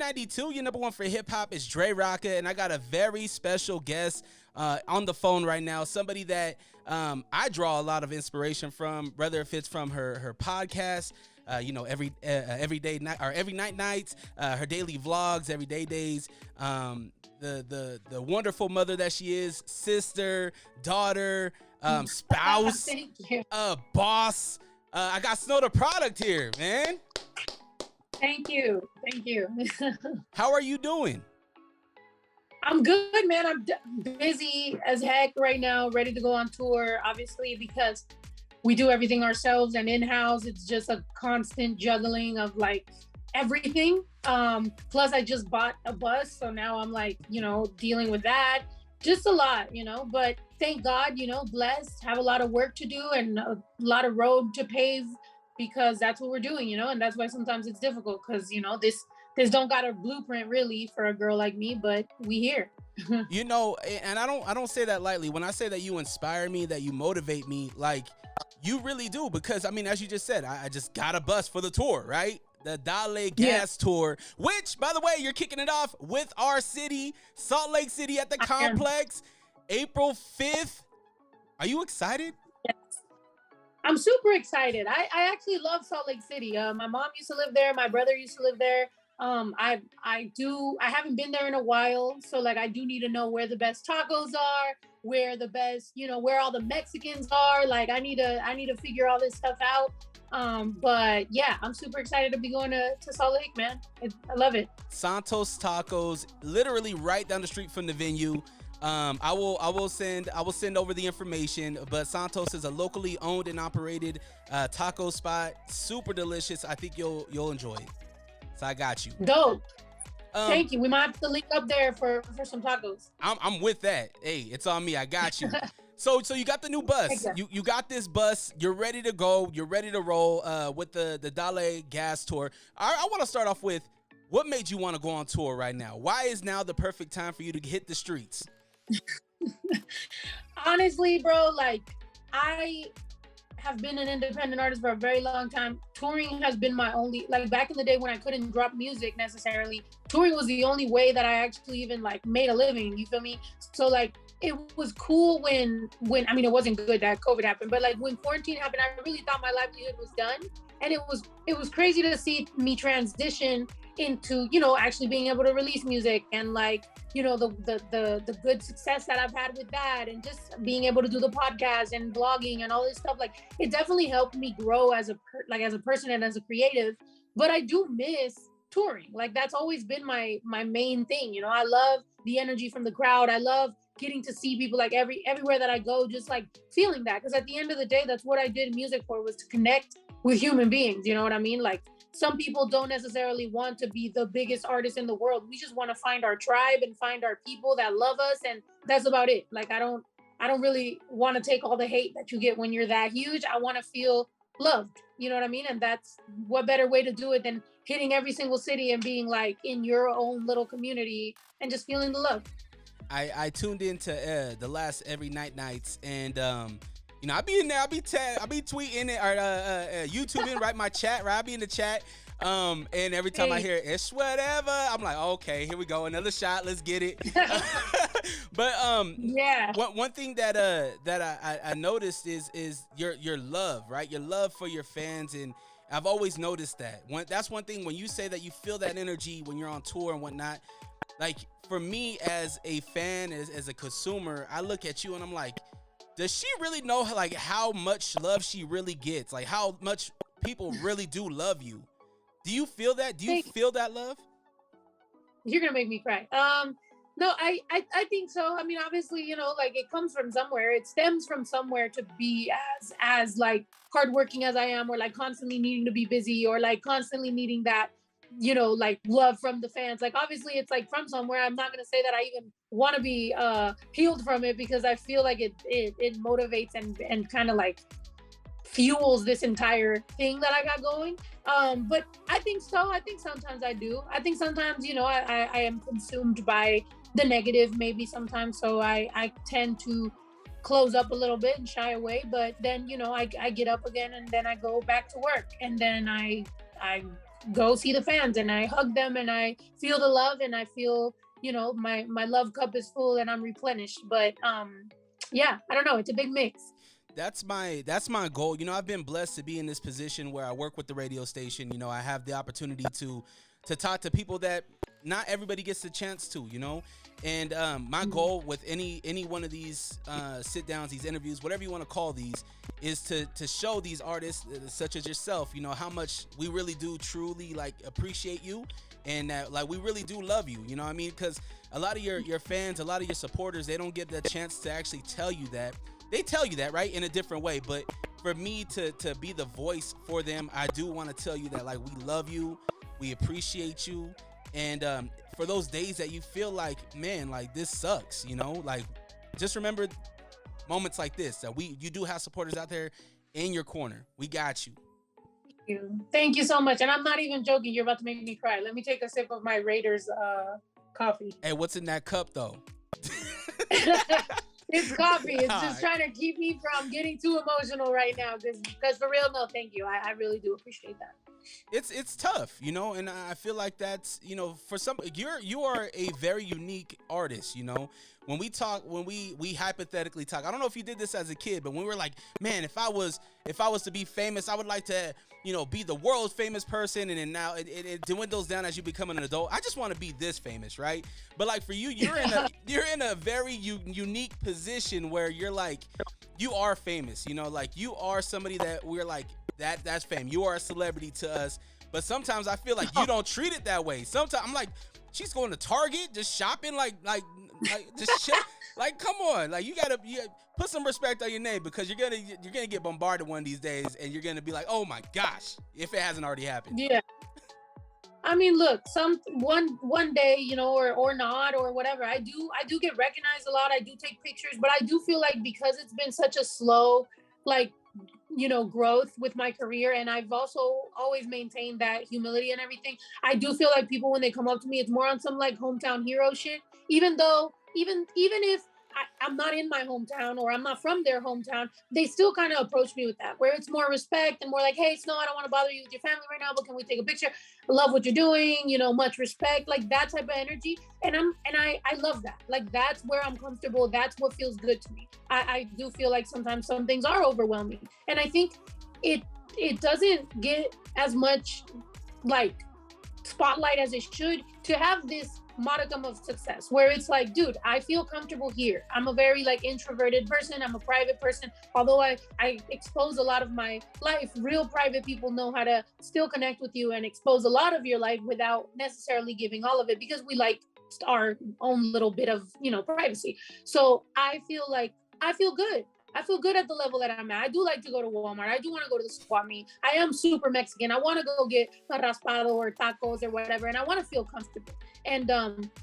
92, your number one for hip hop is Drerawka, and I got a very special guest on the phone right now. Somebody that I draw a lot of inspiration from, whether if it's from her podcast, every day night or every nights, her daily vlogs, everyday days. The wonderful mother that she is, sister, daughter, spouse, Thank you. Boss. I got Snow the product here, man. Thank you. Thank you. How are you doing? I'm good, man. I'm busy as heck right now, ready to go on tour, obviously, because we do everything ourselves and in-house. It's just a constant juggling of like everything. Plus I just bought a bus. So now I'm like, dealing with that. Just a lot, but thank God, blessed, have a lot of work to do and a lot of road to pave because that's what we're doing, and that's why sometimes it's difficult because, this don't got a blueprint really for a girl like me, but we here. And I don't say that lightly. When I say that you inspire me, that you motivate me, like you really do, because I mean, as you just said, I just got a bus for the tour, right? The Dale Gas Tour, which, by the way, you're kicking it off with our city, Salt Lake City at the Complex, April 5th. Are you excited? Yes. I'm super excited. I actually love Salt Lake City. My mom used to live there. My brother used to live there. I haven't been there in a while. So like, I do need to know where the best tacos are, where the best, where all the Mexicans are. Like, I need to figure all this stuff out. But yeah, I'm super excited to be going to Salt Lake, man. I love it. Santos Tacos, literally right down the street from the venue. I will send over the information, but Santos is a locally owned and operated taco spot. Super delicious. I think you'll enjoy it. So I got you. Dope. Thank you. We might have to link up there for some tacos. I'm with that. Hey, it's on me. I got you. So you got the new bus. Exactly. You got this bus. You're ready to go. You're ready to roll with the Dale Gas Tour. I want to start off with, what made you want to go on tour right now? Why is now the perfect time for you to hit the streets? Honestly, bro, like I have been an independent artist for a very long time. Touring has been my only, like back in the day when I couldn't drop music necessarily, touring was the only way that I actually even like made a living, you feel me? So like, it was cool when I mean, it wasn't good that COVID happened, but like when quarantine happened, I really thought my livelihood was done. And it was crazy to see me transition into, actually being able to release music and like, the good success that I've had with that, and just being able to do the podcast and blogging and all this stuff. Like, it definitely helped me grow as a person and as a creative. But I do miss touring. Like, that's always been my main thing. I love the energy from the crowd. I love getting to see people, like everywhere that I go, just like feeling that. Because at the end of the day, that's what I did music for, was to connect with human beings. You know what I mean? Like, some people don't necessarily want to be the biggest artist in the world. We just want to find our tribe and find our people that love us. And that's about it. Like, I don't really want to take all the hate that you get when you're that huge. I want to feel loved. You know what I mean? And that's what better way to do it than hitting every single city and being like in your own little community and just feeling the love. I tuned into the last Every Nights, and I be in there, I be tweeting it or YouTubing, right? My chat, right? I be in the chat, and every time I hear it's whatever, I'm like, okay, here we go, another shot, let's get it. But yeah, one thing that I noticed is your love, right? Your love for your fans, and I've always noticed that. That's one thing when you say that you feel that energy when you're on tour and whatnot. Like, for me as a fan, as a consumer, I look at you and I'm like, does she really know like how much love she really gets? Like, how much people really do love you? Do you feel that? Do you feel that love? You're gonna make me cry. No, I think so. I mean, obviously, like, it comes from somewhere. It stems from somewhere to be as like hardworking as I am, or like constantly needing to be busy, or like constantly needing that, like love from the fans. Like, obviously it's like from somewhere. I'm not going to say that I even want to be healed from it, because I feel like it motivates and kind of like fuels this entire thing that I got going. But I think so. I think sometimes I do. I think sometimes, I am consumed by the negative maybe sometimes. So I tend to close up a little bit and shy away, but then, I get up again, and then I go back to work, and then I go see the fans and I hug them and I feel the love and I feel, you know, my love cup is full and I'm replenished. But yeah, I don't know. It's a big mix. That's my goal. You know, I've been blessed to be in this position where I work with the radio station. You know, I have the opportunity to talk to people that not everybody gets the chance to, you know. And my goal with any one of these sit downs, these interviews, whatever you want to call these, is to show these artists such as yourself, you know, how much we really do truly like appreciate you, and that like we really do love you, you know what I mean? Because a lot of your fans, a lot of your supporters, they don't get the chance to actually tell you that. They tell you that, right, in a different way. But for me to be the voice for them, I do want to tell you that like we love you, we appreciate you. And for those days that you feel like, man, like this sucks, you know, like just remember moments like this, that you do have supporters out there in your corner. We got you. Thank you so much. And I'm not even joking. You're about to make me cry. Let me take a sip of my Raiders coffee. Hey, what's in that cup though? It's coffee. It's just trying to keep me from getting too emotional right now. Because for real, no, thank you. I really do appreciate that. It's tough, you know, and I feel like that's, you know, for some, you are a very unique artist, you know. When we hypothetically talk, I don't know if you did this as a kid, but when we were like, man, if I was to be famous, I would like to, you know, be the world's famous person. And then now it dwindles down as you become an adult. I just want to be this famous, right? But like for you, you're in a very unique position where you're like, you are famous, you know, like you are somebody that we're like, that's fame. You are a celebrity to us. But sometimes I feel like you don't treat it that way. Sometimes I'm like, she's going to Target, just shopping, like just shit. Like, come on, like you gotta put some respect on your name, because you're gonna get bombarded one of these days, and you're gonna be like, oh my gosh, if it hasn't already happened. Yeah. I mean, look, one day, you know, or not, or whatever. I do get recognized a lot. I do take pictures, but I do feel like because it's been such a slow, like, you know, growth with my career, and I've also always maintained that humility and everything. I do feel like people, when they come up to me, it's more on some like hometown hero shit. Even if I'm not in my hometown or I'm not from their hometown, they still kind of approach me with that, where it's more respect and more like, hey, Snow, I don't want to bother you with your family right now, but can we take a picture? I love what you're doing, you know, much respect, like that type of energy. And I love that. Like, that's where I'm comfortable. That's what feels good to me. I do feel like sometimes some things are overwhelming. And I think it doesn't get as much like spotlight as it should to have this modicum of success, where it's like, dude, I feel comfortable here. I'm a very like introverted person. I'm a private person. Although I expose a lot of my life, real private people know how to still connect with you and expose a lot of your life without necessarily giving all of it, because we like our own little bit of, you know, privacy. So I feel good. I feel good at the level that I'm at. I do like to go to Walmart. I do want to go to the squat meet. I am super Mexican. I want to go get a raspado or tacos or whatever, and I want to feel comfortable. And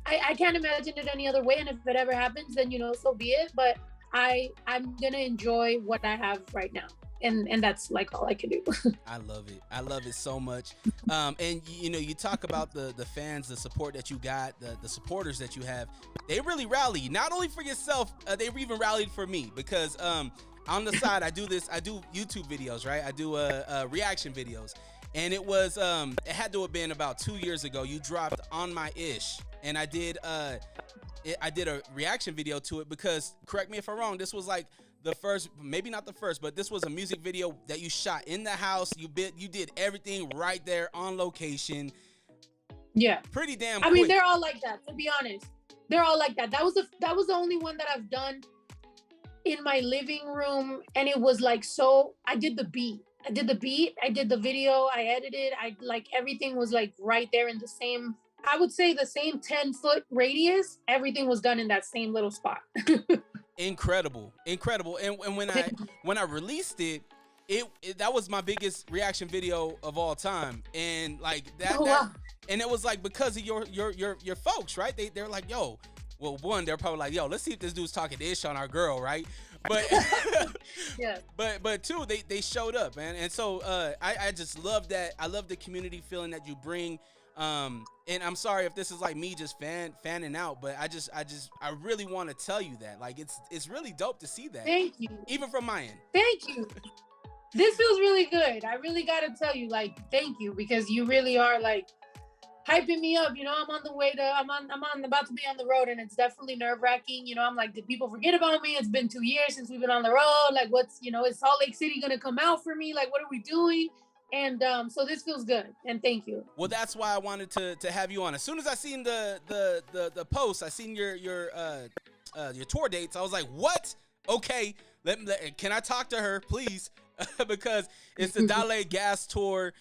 I can't imagine it any other way. And if it ever happens, then, you know, so be it. But I'm going to enjoy what I have right now. And that's like all I can do. I love it. I love it so much. And you know, you talk about the fans, the support that you got, the supporters that you have. They really rally, not only for yourself, they even rallied for me, because on the side I do YouTube videos, right? I do reaction videos. And it was it had to have been about 2 years ago. You dropped On My Ish, and I did a reaction video to it, because, correct me if I'm wrong, this was like the first, maybe not the first, but this was a music video that you shot in the house. You did everything right there on location. Yeah. Pretty damn I quick. mean, they're all like that, to be honest. They're all like that. That was the only one that I've done in my living room, and it was like, so I did the beat, I did the video, I edited, I like everything was like right there in the same, I would say the same 10-foot radius. Everything was done in that same little spot. Incredible. And when I released it, that was my biggest reaction video of all time. And like that, wow. And it was like because of your folks, right? They're like, yo, well, one, they're probably like, yo, let's see if this dude's talking ish on our girl, right? But yeah. But two, they showed up, man. And so I just love that. I love the community feeling that you bring. And I'm sorry if this is like me just fanning out, but I really want to tell you that, like, it's really dope to see that. Thank you. Even from my end. Thank you. This feels really good. I really gotta tell you, like, thank you, because you really are like hyping me up. I'm on the way to, about to be on the road, and it's definitely nerve wracking. I'm like, did people forget about me? It's been 2 years since we've been on the road. Like, is Salt Lake City gonna come out for me? Like, what are we doing? And so this feels good, and thank you. Well, that's why I wanted to have you on. As soon as I seen the post, I seen your tour dates. I was like, what? Okay, can I talk to her, please? Because it's the Dale Gas Tour,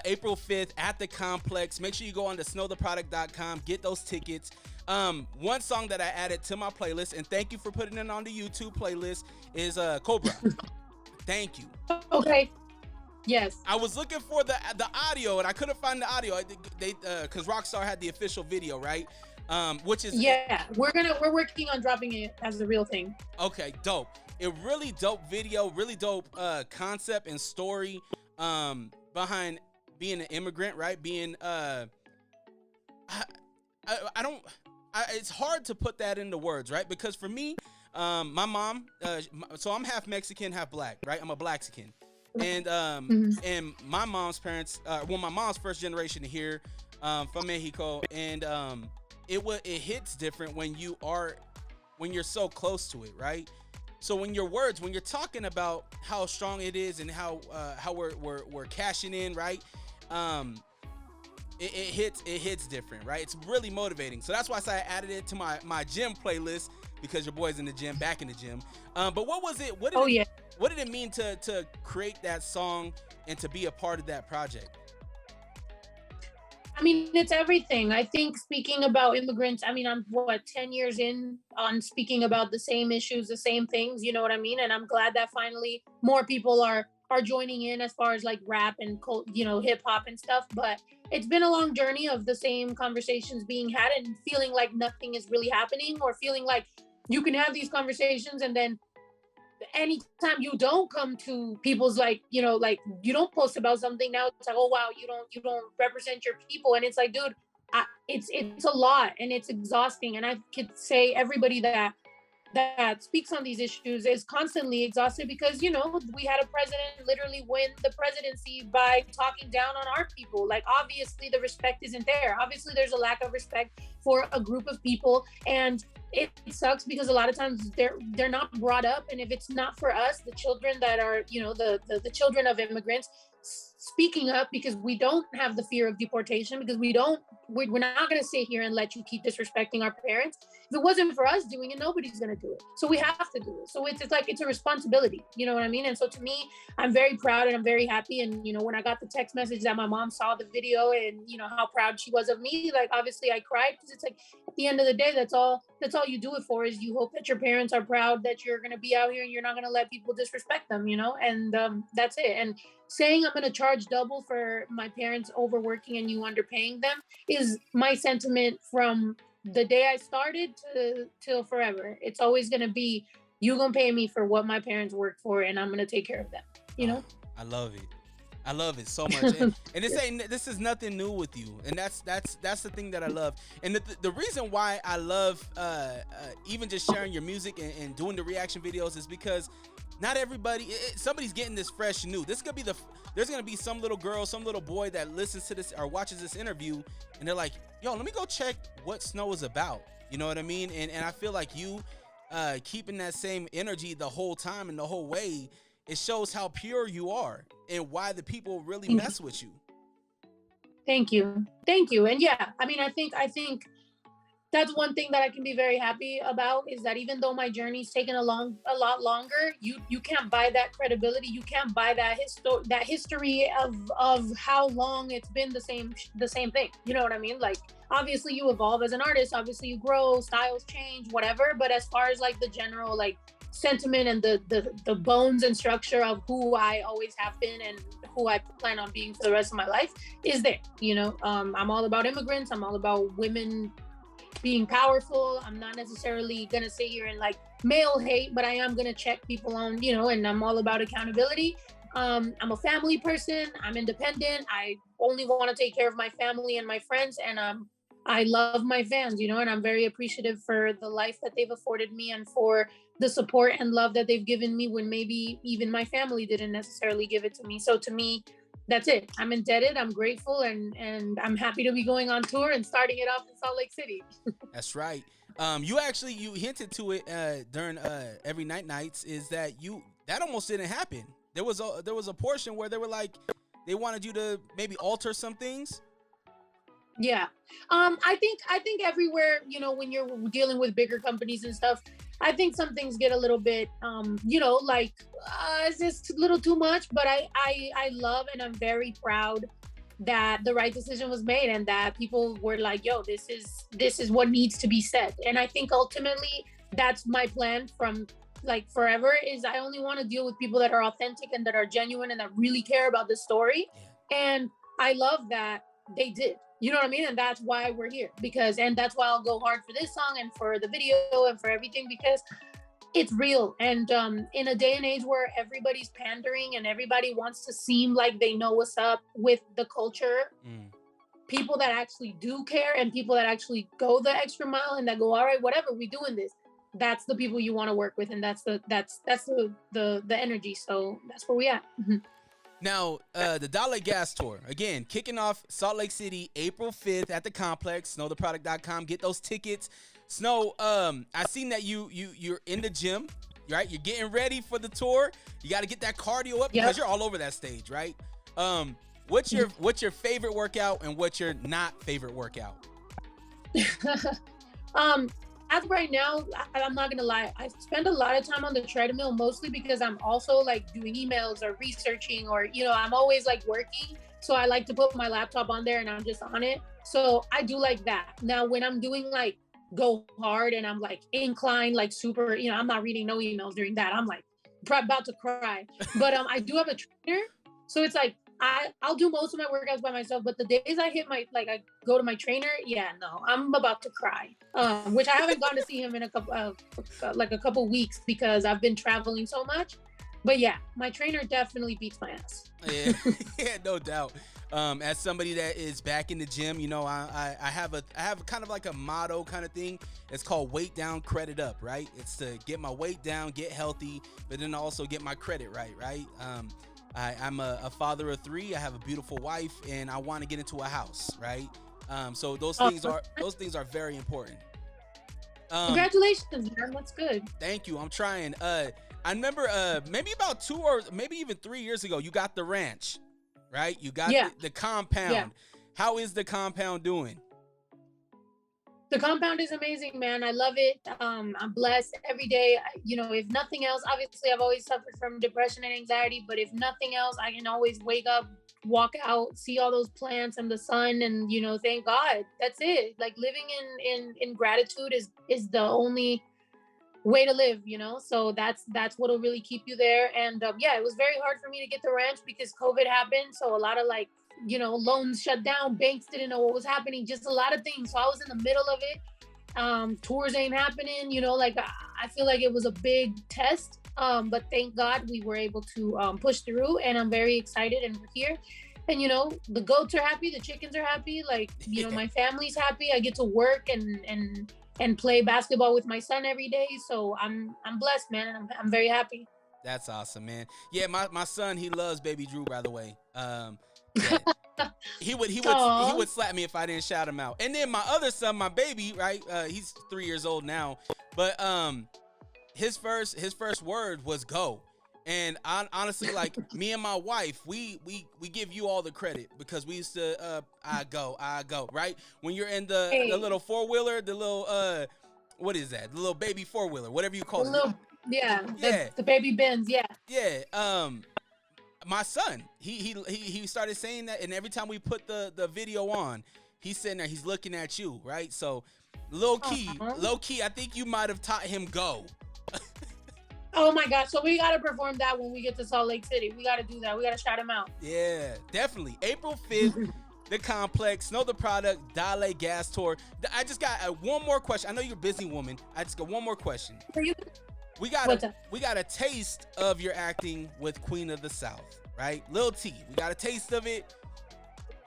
April 5th at the Complex. Make sure you go on to snowtheproduct.com, get those tickets. One song that I added to my playlist, and thank you for putting it on the YouTube playlist, is Cobra. Thank you. Okay. Yes. I was looking for the audio, and I couldn't find the audio. Because Rockstar had the official video, right? Which is we're working on dropping it as the real thing. Okay, dope. A really dope video, really dope concept and story behind being an immigrant, right? Being it's hard to put that into words, right? Because for me, my mom, so I'm half Mexican, half black, right? I'm a Blaxican. And and my mom's parents, my mom's first generation here from Mexico, and it hits different when you're so close to it, right? So when you're talking about how strong it is and how we're cashing in, right? It hits different, right? It's really motivating. So that's why I added it to my gym playlist, because your boy's in the gym, back in the gym. But what was it? What did it mean to create that song and to be a part of that project? I mean, it's everything. I think speaking about immigrants, I mean, I'm 10 years in on speaking about the same issues, the same things, you know what I mean? And I'm glad that finally more people are joining in as far as like rap and hip hop and stuff. But it's been a long journey of the same conversations being had and feeling like nothing is really happening, or feeling like you can have these conversations and then anytime you don't come to people's like you don't post about something, now it's like, oh wow, you don't represent your people. And it's like, dude, it's a lot and it's exhausting. And I could say everybody that speaks on these issues is constantly exhausted, because we had a president literally win the presidency by talking down on our people. Like, obviously the respect isn't there. Obviously there's a lack of respect for a group of people, and it sucks because a lot of times they're not brought up. And if it's not for us, the children that are the children of immigrants, speaking up, because we don't have the fear of deportation, because we're not going to sit here and let you keep disrespecting our parents. If it wasn't for us doing it, nobody's going to do it. So we have to do it. So it's a responsibility, you know what I mean? And so to me, I'm very proud and I'm very happy. And when I got the text message that my mom saw the video and how proud she was of me, like, obviously I cried, because it's like, at the end of the day, that's all you do it for, is you hope that your parents are proud that you're going to be out here and you're not going to let people disrespect them, and that's it. And saying I'm going to charge double for my parents overworking and you underpaying them is my sentiment from the day I started till forever. It's always going to be, you going to pay me for what my parents worked for, and I'm going to take care of them, I love it. I love it so much. And this is nothing new with you. And that's the thing that I love. And the reason why I love even just sharing your music and doing the reaction videos is because not everybody, somebody's getting this fresh new. There's going to be some little girl, some little boy that listens to this or watches this interview, and they're like, yo, let me go check what Snow is about. You know what I mean? And I feel like you keeping that same energy the whole time and the whole way, it shows how pure you are and why the people really mess with you. Thank you. And yeah, I mean, I think that's one thing that I can be very happy about, is that even though my journey's taken a lot longer, you can't buy that credibility. You can't buy that history of how long it's been the same thing. You know what I mean? Like, obviously you evolve as an artist, obviously you grow, styles change, whatever. But as far as like the general like sentiment and the bones and structure of who I always have been and who I plan on being for the rest of my life is there. I'm all about immigrants. I'm all about women being powerful. I'm not necessarily gonna sit here and like male hate, but I am gonna check people on, and I'm all about accountability. I'm a family person. I'm independent. I only want to take care of my family and my friends, and I love my fans, and I'm very appreciative for the life that they've afforded me and for the support and love that they've given me when maybe even my family didn't necessarily give it to me. So to me, that's it. I'm indebted. I'm grateful, and I'm happy to be going on tour and starting it off in Salt Lake City. That's right. You hinted to it during Every Nights is that that almost didn't happen. There was a portion where they were like they wanted you to maybe alter some things. Yeah. I think everywhere, when you're dealing with bigger companies and stuff, I think some things get a little bit, like, it's just a little too much, but I love, and I'm very proud that the right decision was made and that people were like, yo, this is what needs to be said. And I think ultimately that's my plan from like forever, is I only want to deal with people that are authentic and that are genuine and that really care about the story. And I love that they did. You know what I mean? And that's why we're here, and that's why I'll go hard for this song and for the video and for everything, because it's real. And in a day and age where everybody's pandering and everybody wants to seem like they know what's up with the culture, people that actually do care and people that actually go the extra mile and that go, all right, whatever, we doing this. That's the people you want to work with, and that's the energy. So that's where we at. Now, the Dale Gas Tour, again, kicking off Salt Lake City, April 5th at the Complex, snowtheproduct.com. Get those tickets. Snow, I seen that you're in the gym, right? You're getting ready for the tour. You got to get that cardio up because you're all over that stage, right? What's your favorite workout and what's your not favorite workout? As of right now, I'm not gonna lie, I spend a lot of time on the treadmill, mostly because I'm also like doing emails or researching, or I'm always like working, so I like to put my laptop on there and I'm just on it. So I do like that. Now when I'm doing like go hard and I'm like incline, like super, I'm not reading no emails during that. I'm like about to cry. But I do have a trainer, so it's like I'll do most of my workouts by myself, but the days I I go to my trainer, I'm about to cry. Which I haven't gone to see him in a couple weeks because I've been traveling so much. But yeah, my trainer definitely beats my ass. Yeah, no doubt. As somebody that is back in the gym, I have kind of like a motto kind of thing. It's called weight down, credit up, right? It's to get my weight down, get healthy, but then also get my credit right? I'm a father of 3. I have a beautiful wife, and I want to get into a house, right? So those things are very important. Congratulations, man. That's good. Thank you. I'm trying. I remember maybe about 2 or maybe even 3 years ago, you got the ranch, right? You got the compound. Yeah. How is the compound doing? The compound is amazing, man. I love it. I'm blessed every day. If nothing else, obviously I've always suffered from depression and anxiety, but if nothing else, I can always wake up, walk out, see all those plants and the sun, and thank God. That's it. Like living in gratitude is the only way to live, so that's what'll really keep you there. And it was very hard for me to get the ranch because COVID happened, so a lot of loans shut down, banks didn't know what was happening, just a lot of things. So I was in the middle of it. Tours ain't happening, I feel like it was a big test. But thank God we were able to push through, and I'm very excited, and we're here. And the goats are happy, the chickens are happy, my family's happy. I get to work and play basketball with my son every day. So I'm blessed, man, and I'm very happy. That's awesome, man. Yeah, my son, he loves Baby Drew, by the way. He would slap me if I didn't shout him out. And then my other son, my baby, right? He's 3 years old now, but his first word was go. And honestly, like me and my wife, we give you all the credit because we used to I go, right? When you're in the little 4-wheeler, the little what is that? The little baby 4-wheeler, whatever you call it. The baby Benz, my son, he started saying that, and every time we put the video on, he's sitting there, he's looking at you, right? So low key, I think you might have taught him go. Oh my God. So we got to perform that when we get to Salt Lake City. We got to do that. We got to shout him out. Yeah, definitely. April 5th, the Complex, Know the Product, Dale Gas Tour. I just got one more question. I know you're a busy woman. I just got one more question. We got a taste of your acting with Queen of the South, right? Lil T. We got a taste of it.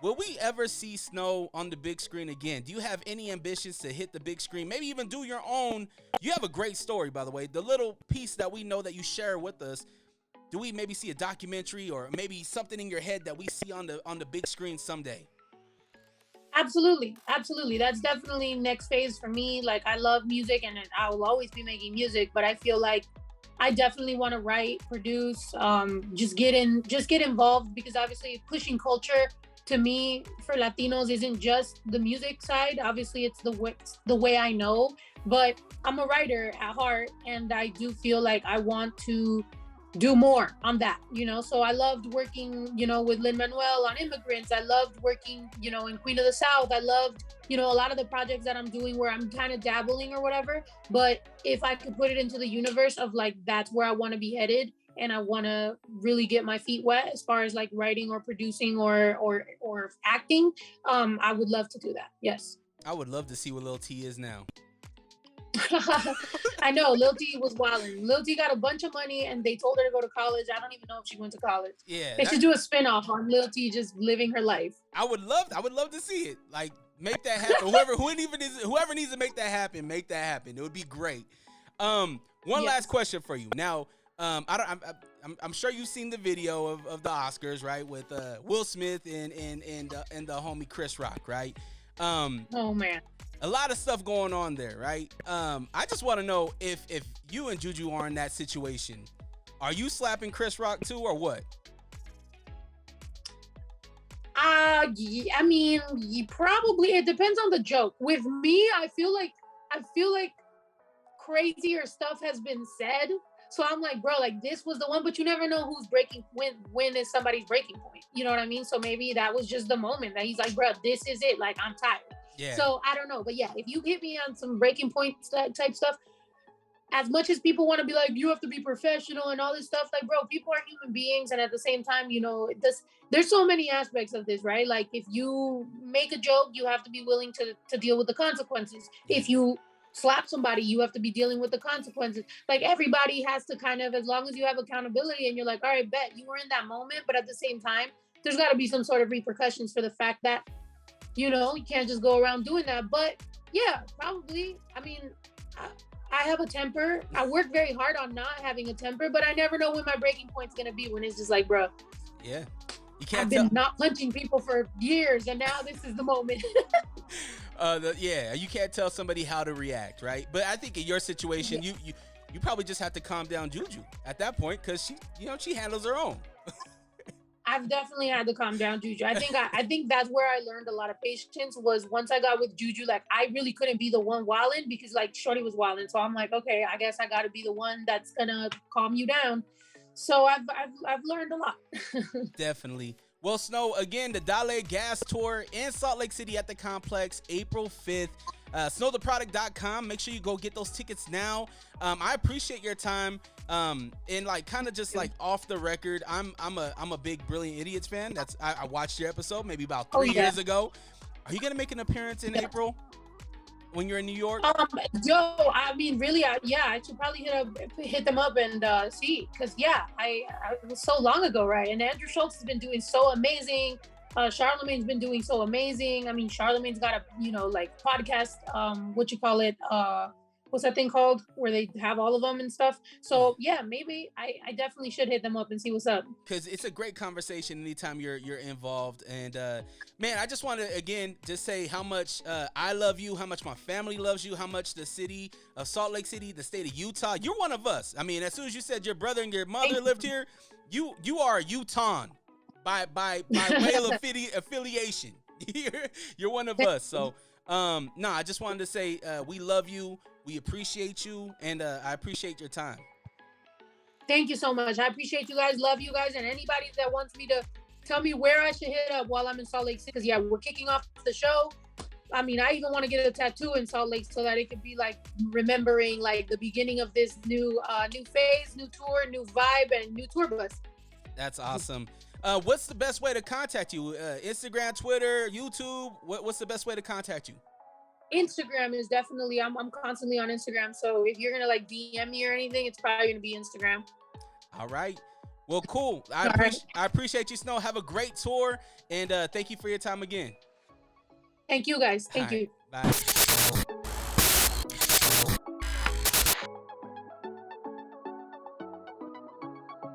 will we ever see Snow on the big screen again? Do you have any ambitions to hit the big screen? Maybe even do your own. You have a great story, by the way. The little piece that we know that you share with us. Do we maybe see a documentary or maybe something in your head that we see on the big screen someday? Absolutely, absolutely. That's definitely next phase for me. Like I love music, and I will always be making music. But I feel like I definitely want to write, produce, just get involved, because obviously pushing culture to me for Latinos isn't just the music side. Obviously, it's the way I know. But I'm a writer at heart, and I do feel like I want to do more on that, so I loved working, with Lin Manuel on Immigrants. I loved working, in Queen of the South. I loved, a lot of the projects that I'm doing where I'm kind of dabbling or whatever. But if I could put it into the universe of like, that's where I want to be headed, and I want to really get my feet wet as far as like writing or producing or acting, I would love to do that. Yes. I would love to see what Lil T is now. I know Lil T was wilding. Lil T got a bunch of money and they told her to go to college. I don't even know if she went to college. Yeah. They should do a spinoff on Lil T just living her life. I would love to see it. Like, make that happen. Whoever needs to make that happen, make that happen. It would be great. One last question for you. Now, I'm sure you've seen the video of the Oscars, right? With Will Smith and the homie Chris Rock, right? Oh man. A lot of stuff going on there, right? I just want to know if you and Juju are in that situation, are you slapping Chris Rock too, or what? I mean, probably. It depends on the joke. With me, I feel like crazier stuff has been said. So I'm like, bro, like this was the one, but you never know who's breaking when is somebody's breaking point. You know what I mean? So maybe that was just the moment that he's like, bro, this is it. Like I'm tired. Yeah. So I don't know, but yeah, if you hit me on some breaking point type stuff, as much as people want to be like, you have to be professional and all this stuff, like, bro, people are human beings, and at the same time, there's so many aspects of this, right? Like, if you make a joke, you have to be willing to deal with the consequences. If you slap somebody, you have to be dealing with the consequences. Like, everybody has to kind of, as long as you have accountability and you're like, all right, bet you were in that moment, but at the same time, there's got to be some sort of repercussions for the fact that you can't just go around doing that. But yeah, probably. I mean, I have a temper. I work very hard on not having a temper, but I never know when my breaking point's gonna be, when it's just like, bro. Yeah. You can't I've been not punching people for years, and now this is the moment. You can't tell somebody how to react, right? But I think in your situation, you probably just have to calm down Juju at that point, because she handles her own. I've definitely had to calm down Juju. I think that's where I learned a lot of patience, was once I got with Juju. Like, I really couldn't be the one wilding, because like Shorty was wilding. So I'm like, okay, I guess I got to be the one that's gonna calm you down. So I've learned a lot. Definitely. Well, Snow, again, the Dale Gas Tour in Salt Lake City at the Complex, April 5th. Snowtheproduct.com. Make sure you go get those tickets now. I appreciate your time. And like kind of just like off the record, I'm a big Brilliant Idiots fan. I watched your episode maybe about 3 years ago. Are you gonna make an appearance in April when you're in New York? I mean, really, I should probably hit them up and see, because it was so long ago, right? And Andrew Schultz has been doing so amazing. Charlemagne's been doing so amazing. I mean, Charlemagne's got a podcast, what's that thing called, where they have all of them and stuff. So yeah, maybe I definitely should hit them up and see what's up, because it's a great conversation anytime you're involved. And man, I just want to again just say how much I love you, how much my family loves you, how much the city of Salt Lake City, the state of Utah, you're one of us. I mean, as soon as you said your brother and your mother lived here, you are a Utahn by way of affiliation. You're one of us. So I just wanted to say we love you, we appreciate you, and I appreciate your time. Thank you so much. I appreciate you guys, love you guys, and anybody that wants me to tell me where I should hit up while I'm in Salt Lake City, because we're kicking off the show. I mean, I even want to get a tattoo in Salt Lake so that it could be like remembering like the beginning of this new phase, new tour, new vibe, and new tour bus. That's awesome. What's the best way to contact you? Instagram, Twitter, YouTube? What's the best way to contact you? Instagram is definitely, I'm constantly on Instagram. So if you're going to like DM me or anything, it's probably going to be Instagram. All right. Well, cool. I appreciate you, Snow. Have a great tour, and thank you for your time again. Thank you, guys. Thank you. Bye.